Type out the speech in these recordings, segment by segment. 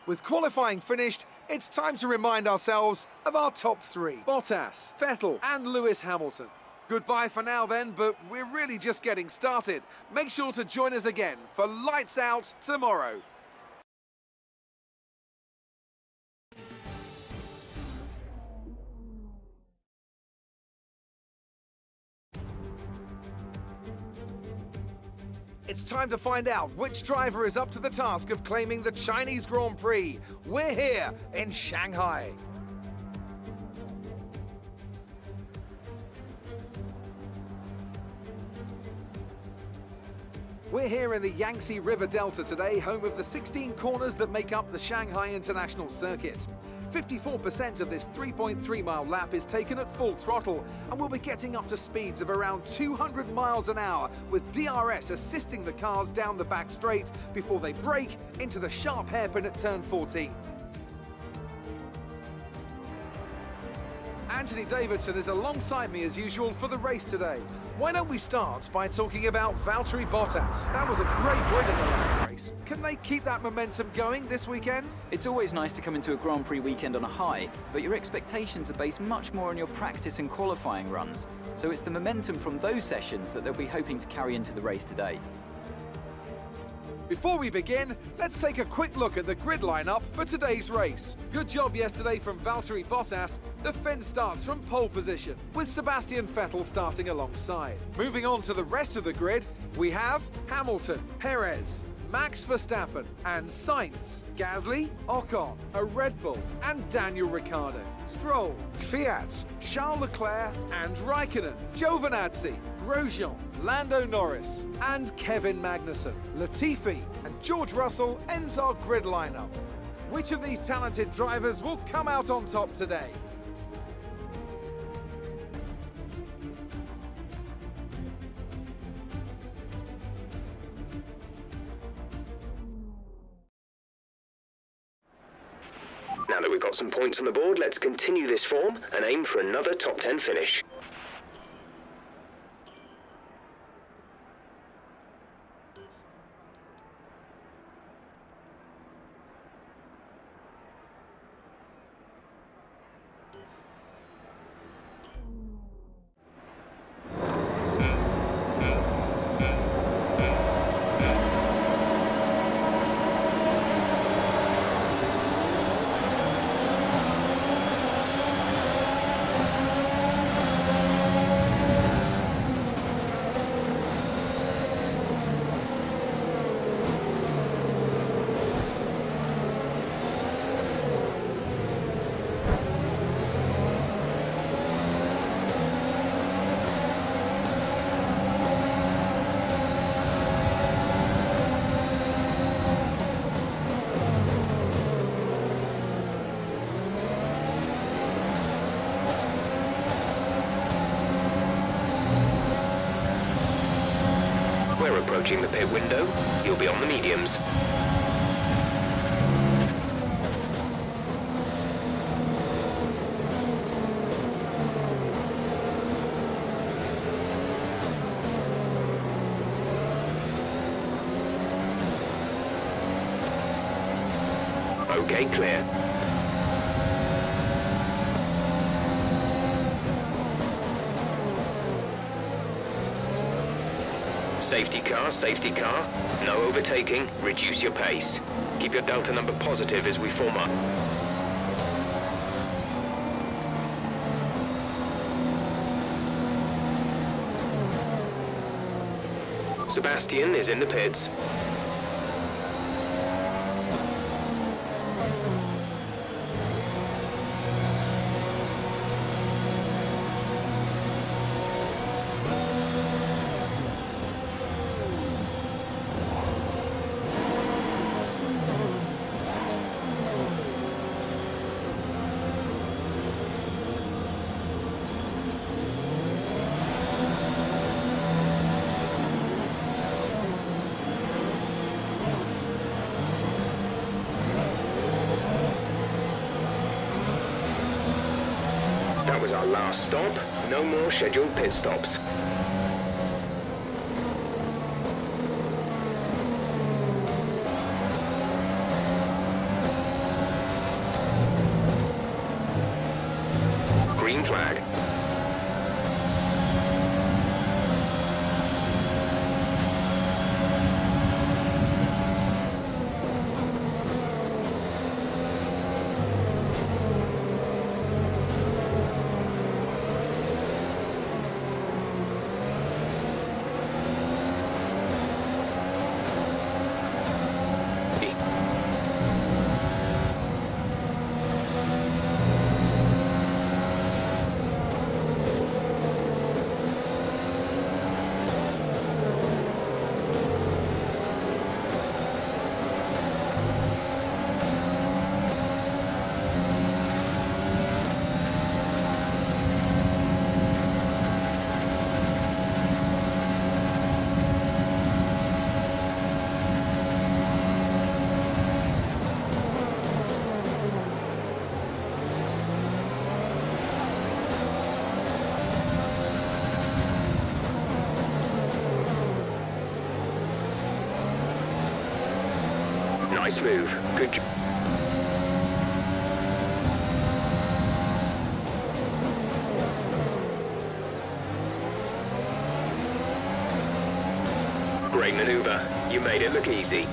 With qualifying finished, it's time to remind ourselves of our top three. Bottas, Vettel and Lewis Hamilton. Goodbye for now then, but we're really just getting started. Make sure to join us again for Lights Out tomorrow. It's time to find out which driver is up to the task of claiming the Chinese Grand Prix. We're here in Shanghai. We're here in the Yangtze River Delta today, home of the 16 corners that make up the Shanghai International Circuit. 54% of this 3.3-mile lap is taken at full throttle, and we'll be getting up to speeds of around 200 miles an hour, with DRS assisting the cars down the back straight before they brake into the sharp hairpin at turn 14. Anthony Davidson is alongside me as usual for the race today. Why don't we start by talking about Valtteri Bottas? That was a great win in the last race. Can they keep that momentum going this weekend? It's always nice to come into a Grand Prix weekend on a high, but your expectations are based much more on your practice and qualifying runs. So it's the momentum from those sessions that they'll be hoping to carry into the race today. Before we begin, let's take a quick look at the grid lineup for today's race. Good job yesterday from Valtteri Bottas. The Finn starts from pole position, with Sebastian Vettel starting alongside. Moving on to the rest of the grid, we have Hamilton, Perez, Max Verstappen and Sainz, Gasly, Ocon, a Red Bull and Daniel Ricciardo, Stroll, Kvyat, Charles Leclerc and Raikkonen, Giovinazzi, Grosjean, Lando Norris and Kevin Magnussen. Latifi and George Russell ends our grid lineup. Which of these talented drivers will come out on top today? Now that we've got some points on the board, let's continue this form and aim for another top 10 finish. We're approaching the pit window. You'll be on the mediums. Okay, clear. Safety car. No overtaking. Reduce your pace. Keep your delta number positive as we form up. Sebastian is in the pits. That was our last stop. No more scheduled pit stops. Nice move. Good job. Great maneuver. You made it look easy.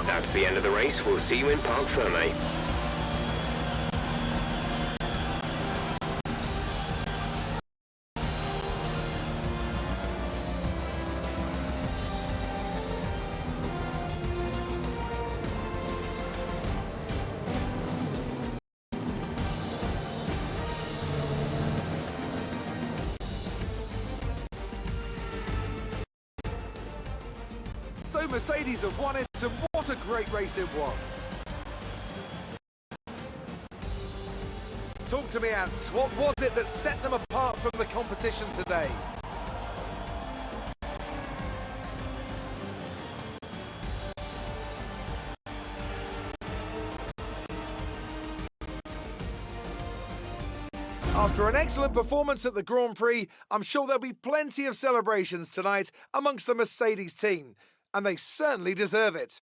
That's the end of the race. We'll see you in Parc Ferme. So Mercedes have won it, and what a great race it was. Talk to me, Ant. What was it that set them apart from the competition today? After an excellent performance at the Grand Prix, I'm sure there'll be plenty of celebrations tonight amongst the Mercedes team, and they certainly deserve it.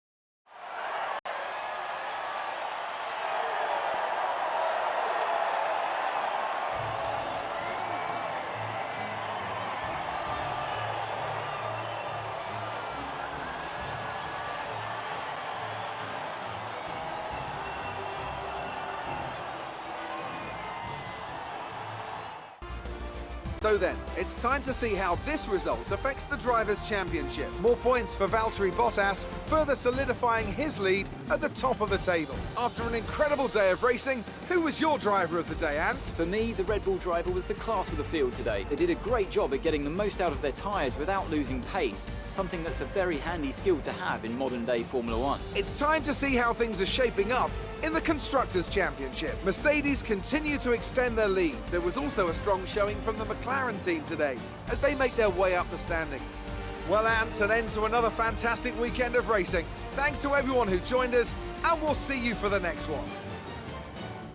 So then, it's time to see how this result affects the Drivers' Championship. More points for Valtteri Bottas, further solidifying his lead at the top of the table. After an incredible day of racing, who was your driver of the day, Ant? For me, the Red Bull driver was the class of the field today. They did a great job at getting the most out of their tyres without losing pace, something that's a very handy skill to have in modern-day Formula One. It's time to see how things are shaping up in the Constructors' Championship. Mercedes continue to extend their lead. There was also a strong showing from the McLaren team today as they make their way up the standings. Well, Ant, an end to another fantastic weekend of racing. Thanks to everyone who joined us, and we'll see you for the next one.